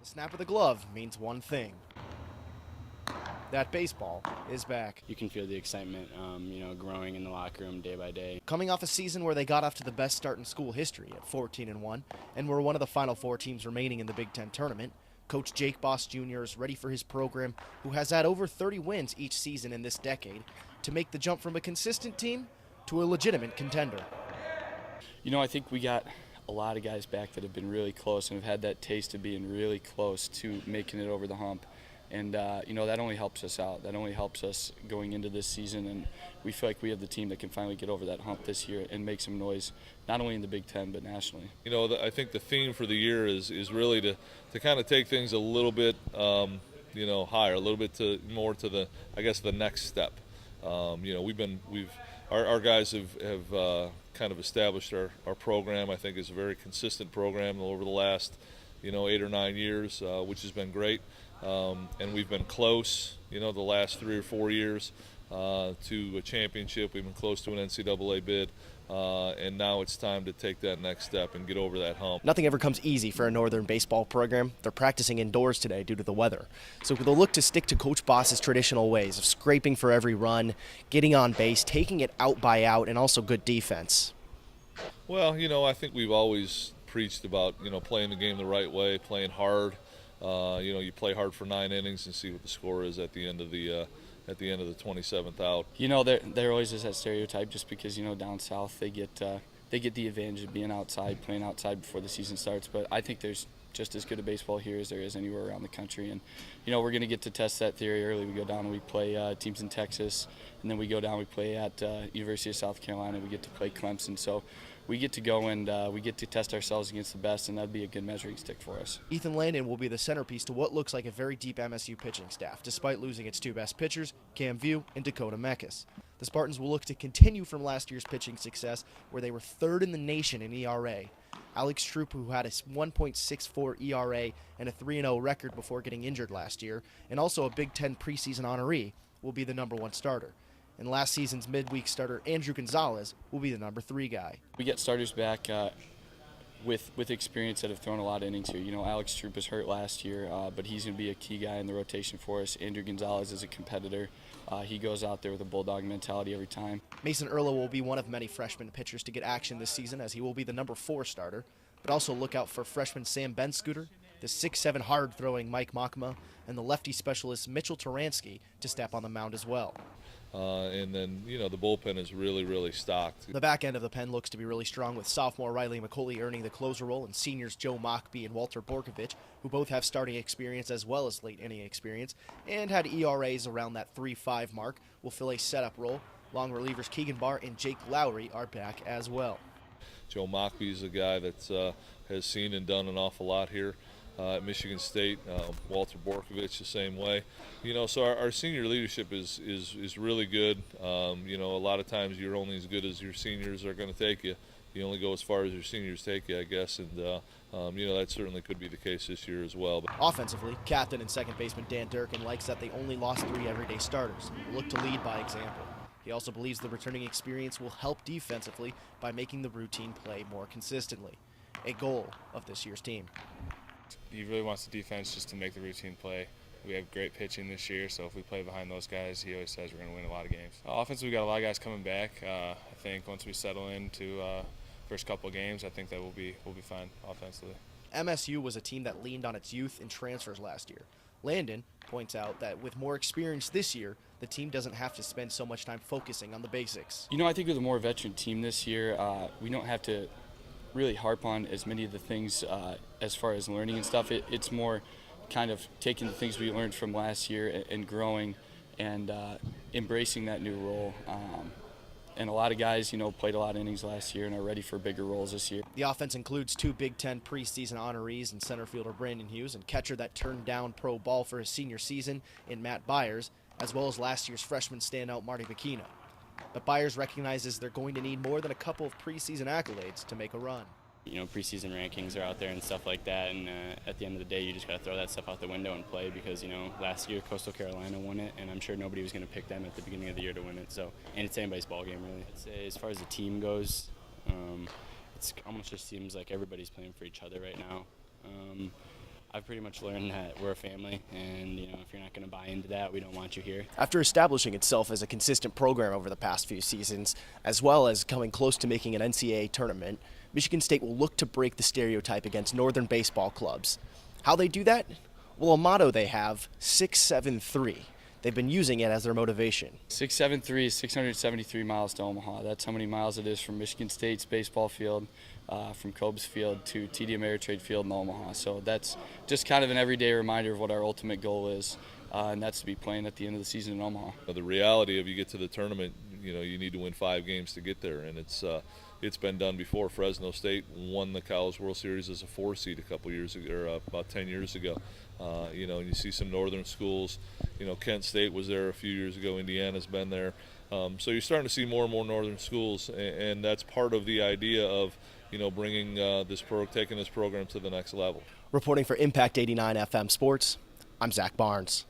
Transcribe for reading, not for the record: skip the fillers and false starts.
snap of the glove means one thing. That baseball is back. You can feel the excitement, growing in the locker room day by day. Coming off a season where they got off to the best start in school history at 14-1 and were one of the final four teams remaining in the Big Ten tournament, Coach Jake Boss Jr. is ready for his program, who has had over 30 wins each season in this decade, to make the jump from a consistent team to a legitimate contender. I think we got a lot of guys back that have been really close and have had that taste of being really close to making it over the hump. And, that only helps us out. That only helps us going into this season. And we feel like we have the team that can finally get over that hump this year and make some noise, not only in the Big Ten, but nationally. I think the theme for the year is really to kind of take things a little bit, higher, a little bit more to the next step. Our guys have kind of established our program. I think is a very consistent program over the last, 8 or 9 years, which has been great. And we've been close, the last 3 or 4 years to a championship. We've been close to an NCAA bid, and now it's time to take that next step and get over that hump. Nothing ever comes easy for a Northern baseball program. They're practicing indoors today due to the weather. So they'll look to stick to Coach Boss's traditional ways of scraping for every run, getting on base, taking it out by out, and also good defense. Well, I think we've always preached about, playing the game the right way, playing hard. You play hard for 9 innings and see what the score is at the end of the 27th out. There always is that stereotype just because down south they get the advantage of being outside, playing outside before the season starts. But I think there's just as good a baseball here as there is anywhere around the country, and we're going to get to test that theory early. We go down and we play teams in Texas, and then we go down, we play at University of South Carolina. We get to play Clemson, so we get to go and we get to test ourselves against the best, and that'd be a good measuring stick for us. Ethan Landon will be the centerpiece to what looks like a very deep MSU pitching staff, despite losing its 2 best pitchers, Cam View and Dakota Mekas. The Spartans will look to continue from last year's pitching success, where they were 3rd in the nation in ERA. Alex Troop, who had a 1.64 ERA and a 3-0 record before getting injured last year, and also a Big Ten preseason honoree, will be the number 1 starter. And last season's midweek starter, Andrew Gonzalez, will be the number 3 guy. We get starters back with experience that have thrown a lot of innings here. Alex Troop was hurt last year, but he's going to be a key guy in the rotation for us. Andrew Gonzalez is a competitor. He goes out there with a bulldog mentality every time. Mason Erla will be one of many freshman pitchers to get action this season, as he will be the number 4 starter. But also look out for freshman Sam Benscooter, the 6'7" hard-throwing Mike Makma, and the lefty specialist Mitchell Taransky to step on the mound as well. And then, the bullpen is really, really stocked. The back end of the pen looks to be really strong, with sophomore Riley McCauley earning the closer role and seniors Joe Mockbee and Walter Borkovich, who both have starting experience as well as late inning experience, and had ERAs around that 3.5 mark, will fill a setup role. Long relievers Keegan Barr and Jake Lowry are back as well. Joe Mockbee is a guy that has seen and done an awful lot here at Michigan State. Walter Borkovich the same way. So our senior leadership is really good. A lot of times you're only as good as your seniors are going to take you. You only go as far as your seniors take you, I guess, and that certainly could be the case this year as well. Offensively, captain and second baseman Dan Durkin likes that they only lost 3 everyday starters and will look to lead by example. He also believes the returning experience will help defensively by making the routine play more consistently, a goal of this year's team. He really wants the defense just to make the routine play. We have great pitching this year, so if we play behind those guys, he always says we're going to win a lot of games. Offense, we got a lot of guys coming back. I think once we settle into first couple of games, I think that we'll be fine offensively. MSU was a team that leaned on its youth and transfers last year. Landon points out that with more experience this year, the team doesn't have to spend so much time focusing on the basics. I think with a more veteran team this year, we don't have to really harp on as many of the things as far as learning and stuff. It's more kind of taking the things we learned from last year and growing and embracing that new role. And a lot of guys, played a lot of innings last year and are ready for bigger roles this year. The offense includes 2 Big Ten preseason honorees in center fielder Brandon Hughes and catcher that turned down pro ball for his senior season in Matt Byers, as well as last year's freshman standout Marty Bacchino. But Byers recognizes they're going to need more than a couple of preseason accolades to make a run. Preseason rankings are out there and stuff like that, and at the end of the day, you just got to throw that stuff out the window and play because, last year Coastal Carolina won it, and I'm sure nobody was going to pick them at the beginning of the year to win it. So, and it's anybody's ball game, really. I'd say as far as the team goes, it's almost just seems like everybody's playing for each other right now. I've pretty much learned that we're a family, and if you're not going to buy into that, we don't want you here. After establishing itself as a consistent program over the past few seasons, as well as coming close to making an NCAA tournament, Michigan State will look to break the stereotype against northern baseball clubs. How they do that? Well, a motto they have, 673. They've been using it as their motivation. 673 is 673 miles to Omaha. That's how many miles it is from Michigan State's baseball field, from Cobes Field to TD Ameritrade Field in Omaha. So that's just kind of an everyday reminder of what our ultimate goal is, and that's to be playing at the end of the season in Omaha. The reality of you get to the tournament, you need to win 5 games to get there, and it's been done before. Fresno State won the College World Series as a 4 seed a couple years ago, or about 10 years ago. And you see some northern schools. Kent State was there a few years ago. Indiana's been there. So you're starting to see more and more northern schools, and that's part of the idea of bringing taking this program to the next level. Reporting for Impact 89 FM Sports, I'm Zach Barnes.